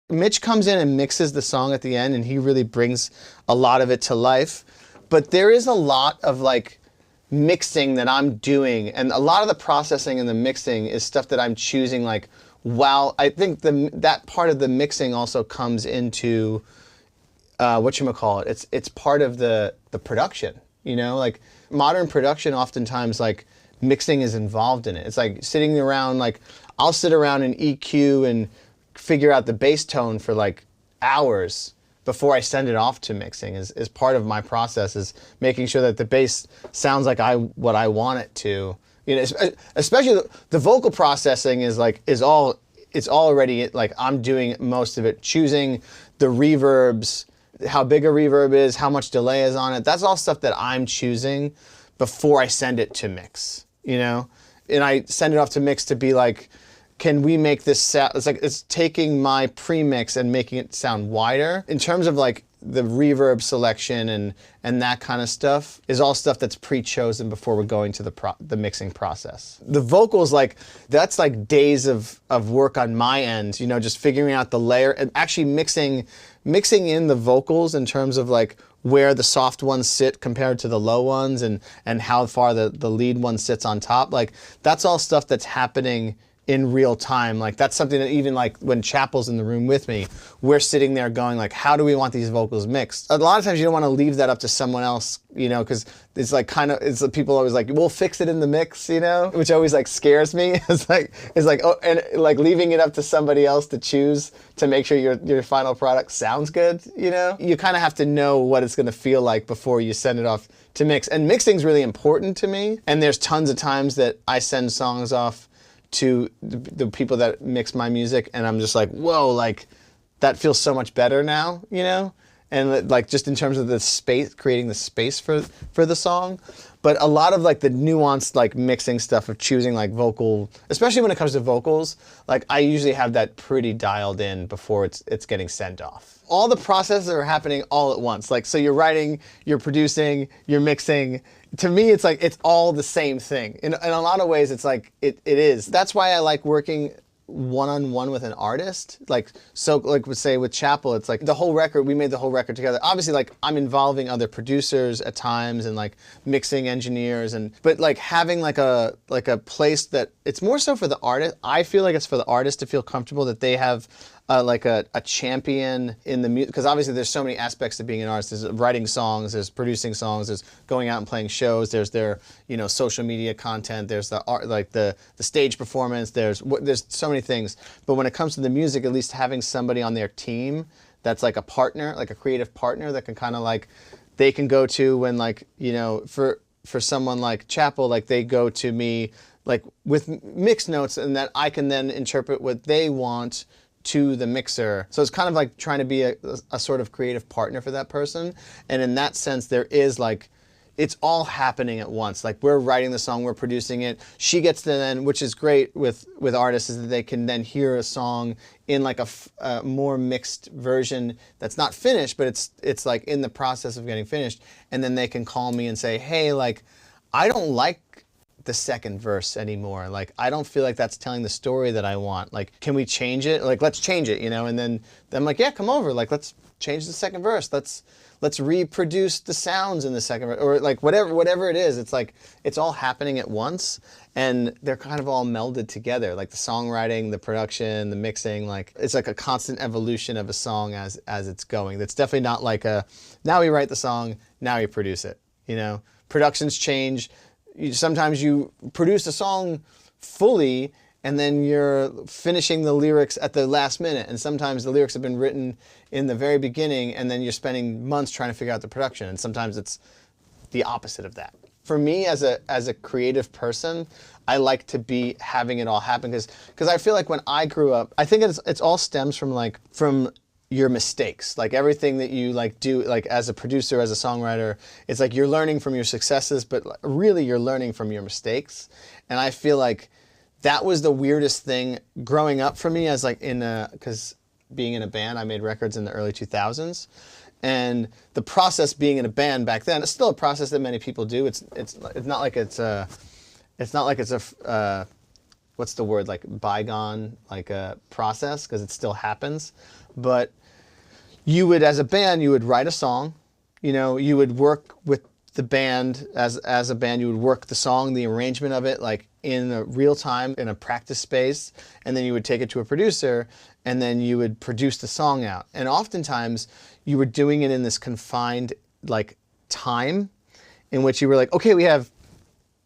Mitch comes in and mixes the song at the end, and he really brings a lot of it to life. But there is a lot of like mixing that I'm doing, and a lot of the processing and the mixing is stuff that I'm choosing. Like, while I think that part of the mixing also comes into whatchamacallit. It's part of the production. You know, like modern production, oftentimes like mixing is involved in it. It's like sitting around, like I'll sit around and EQ and figure out the bass tone for like hours before I send it off to mixing. Is part of my process, is making sure that the bass sounds like what I want it to. You know, especially the vocal processing is all, it's already like I'm doing most of it, choosing the reverbs, how big a reverb is, how much delay is on it. That's all stuff that I'm choosing before I send it to mix, you know? And I send it off to mix to be like, can we make this sound? It's like, it's taking my pre-mix and making it sound wider. In terms of like the reverb selection and that kind of stuff is all stuff that's pre-chosen before we're going to the mixing process. The vocals, like, that's like days of work on my end, you know, just figuring out the layer and actually mixing in the vocals in terms of like where the soft ones sit compared to the low ones, and how far the lead one sits on top. Like, that's all stuff that's happening in real time. Like, that's something that even like when Chapel's in the room with me, we're sitting there going like, how do we want these vocals mixed? A lot of times you don't want to leave that up to someone else, you know, because it's like it's people always like, we'll fix it in the mix, you know, which always like scares me. It's like, oh, and like leaving it up to somebody else to choose to make sure your final product sounds good, you know? You kind of have to know what it's going to feel like before you send it off to mix. And mixing's really important to me. And there's tons of times that I send songs off to the people that mix my music, and I'm just like, whoa, like that feels so much better now, you know? And like just in terms of the space, creating the space for the song. But a lot of like the nuanced like mixing stuff of choosing like vocal, especially when it comes to vocals, like I usually have that pretty dialed in before it's getting sent off. All the processes are happening all at once. Like, so you're writing, you're producing, you're mixing. To me, it's like, it's all the same thing. In a lot of ways, it's like, it is. That's why I like working one-on-one with an artist. Like, so like would say with Chapel, it's like the whole record, we made the whole record together. Obviously, like I'm involving other producers at times and like mixing engineers, but like having like a place that it's more so for the artist. I feel like it's for the artist to feel comfortable that they have like a champion in the music, because obviously there's so many aspects to being an artist. There's writing songs, there's producing songs, there's going out and playing shows, there's their, you know, social media content, there's the art, like the stage performance, there's so many things. But when it comes to the music, at least having somebody on their team that's like a partner, like a creative partner that can kind of like, they can go to when like, you know, for someone like Chapel, like they go to me like with mix notes, and that I can then interpret what they want to the mixer. So it's kind of like trying to be a sort of creative partner for that person. And in that sense, there is like, it's all happening at once. Like we're writing the song, we're producing it. She gets to then, which is great with artists, is that they can then hear a song in like a more mixed version that's not finished, but it's like in the process of getting finished. And then they can call me and say, hey, like, I don't like the second verse anymore. Like, I don't feel like that's telling the story that I want. Like, can we change it? Like, let's change it, you know? And then I'm like, yeah, come over. Like, let's change the second verse. Let's reproduce the sounds in the second verse, or like whatever it is. It's like, it's all happening at once, and they're kind of all melded together. Like the songwriting, the production, the mixing, like it's like a constant evolution of a song as it's going. That's definitely not like now we write the song, now we produce it, you know? Productions change. Sometimes you produce a song fully and then you're finishing the lyrics at the last minute. And sometimes the lyrics have been written in the very beginning and then you're spending months trying to figure out the production. And sometimes it's the opposite of that. For me as a creative person, I like to be having it all happen because I feel like when I grew up, I think it's all stems from your mistakes. Like everything that you like do, like as a producer, as a songwriter, it's like you're learning from your successes, but really you're learning from your mistakes. And I feel like that was the weirdest thing growing up for me, as like because being in a band, I made records in the early 2000s. And the process being in a band back then, it's still a process that many people do. It's not like it's a what's the word, like bygone, like a process, because it still happens. But you would, as a band, you would write a song, you know, you would work with the band as a band, you would work the song, the arrangement of it, like in a real time, in a practice space, and then you would take it to a producer, and then you would produce the song out. And oftentimes you were doing it in this confined like time in which you were like, okay, we have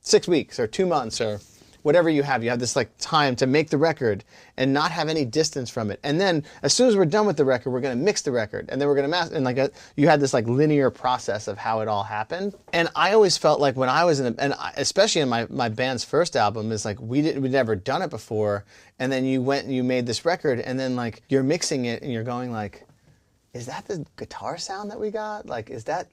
6 weeks or 2 months or whatever you have this like time to make the record and not have any distance from it. And then as soon as we're done with the record, we're going to mix the record, and then we're going to master, and like you had this like linear process of how it all happened. And I always felt like when I was especially in my band's first album, is like we'd never done it before. And then you went and you made this record, and then like you're mixing it and you're going like, is that the guitar sound that we got? Like, is that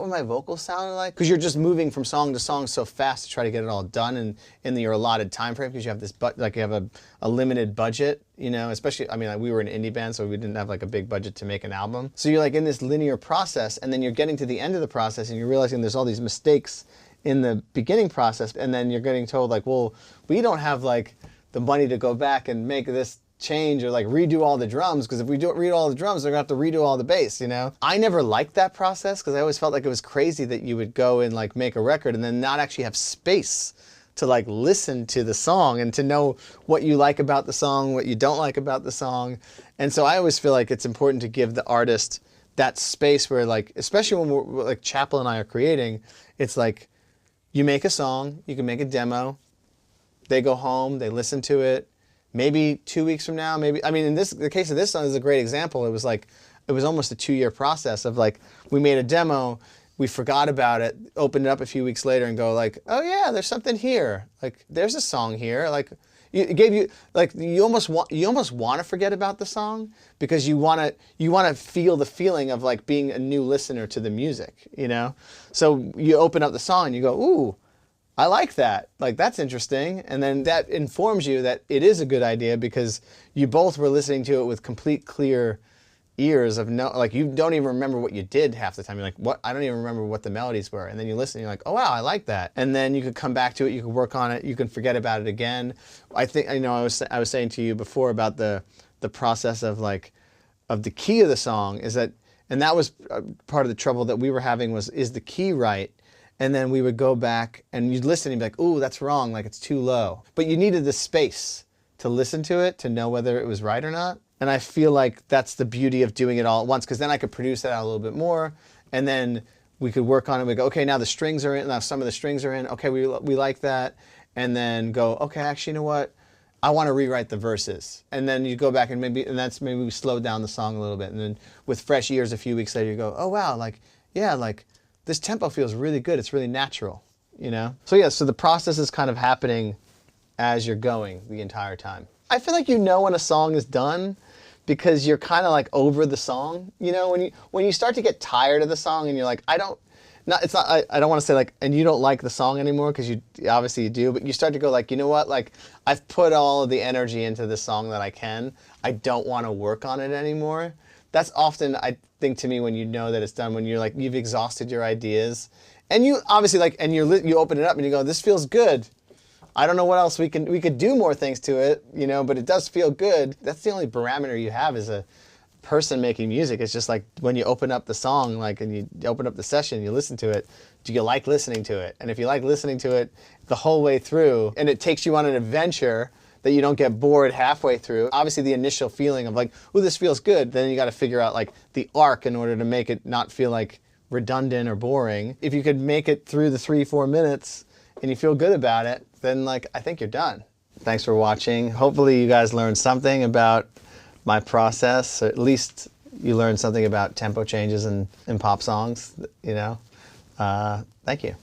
what my vocals sounded like? Because you're just moving from song to song so fast to try to get it all done in your allotted time frame, because you have this, like you have a limited budget, you know, especially, I mean, like we were an indie band, so we didn't have like a big budget to make an album. So you're like in this linear process, and then you're getting to the end of the process and you're realizing there's all these mistakes in the beginning process, and then you're getting told like, well, we don't have like the money to go back and make this change or like redo all the drums, because if we don't redo all the drums, they're gonna have to redo all the bass, you know? I never liked that process, because I always felt like it was crazy that you would go and like make a record and then not actually have space to like listen to the song and to know what you like about the song, what you don't like about the song. And so I always feel like it's important to give the artist that space where, like, especially when we're like Chappell and I are creating, it's like you make a song, you can make a demo, they go home, they listen to it. Maybe 2 weeks from now, maybe, I mean, in the case of this song is a great example. It was almost a 2-year process of like, we made a demo, we forgot about it, opened it up a few weeks later and go like, oh yeah, there's something here. Like, there's a song here. Like, you almost want to forget about the song, because you want to feel the feeling of like being a new listener to the music, you know? So you open up the song and you go, ooh, I like that. Like, that's interesting. And then that informs you that it is a good idea, because you both were listening to it with complete clear ears of like you don't even remember what you did half the time. You're like, what? I don't even remember what the melodies were. And then you listen and you're like, oh wow, I like that. And then you could come back to it, you could work on it, you can forget about it again. I think, you know, I was saying to you before about the process of like, of the key of the song is that, and that was part of the trouble that we were having was, is the key right? And then we would go back and you'd listen and be like, ooh, that's wrong, like it's too low. But you needed the space to listen to it, to know whether it was right or not. And I feel like that's the beauty of doing it all at once, because then I could produce it out a little bit more, and then we could work on it. We go, okay, now the strings are in, now some of the strings are in, okay, we like that. And then go, okay, actually, you know what? I want to rewrite the verses. And then you go back and maybe we slow down the song a little bit. And then with fresh ears a few weeks later, you go, oh wow, like, yeah, like, this tempo feels really good. It's really natural, you know? So yeah, so the process is kind of happening as you're going the entire time. I feel like you know when a song is done, because you're kind of like over the song. You know, when you start to get tired of the song and you're like, I don't want to say like, and you don't like the song anymore, because you obviously you do, but you start to go like, you know what, like I've put all of the energy into this song that I can. I don't want to work on it anymore. That's often, I think, to me, when you know that it's done, when you're like, you've exhausted your ideas, and you obviously like, and you open it up and you go, this feels good. I don't know what else we could do more things to it, you know, but it does feel good. That's the only parameter you have as a person making music. It's just like when you open up the song, like, and you open up the session, you listen to it, do you like listening to it? And if you like listening to it the whole way through, and it takes you on an adventure that you don't get bored halfway through, obviously the initial feeling of like, oh, this feels good, then you got to figure out like the arc in order to make it not feel like redundant or boring. If you could make it through the 3-4 minutes and you feel good about it, then like, I think you're done. Thanks for watching. Hopefully you guys learned something about my process, or at least you learned something about tempo changes in pop songs, you know. Thank you.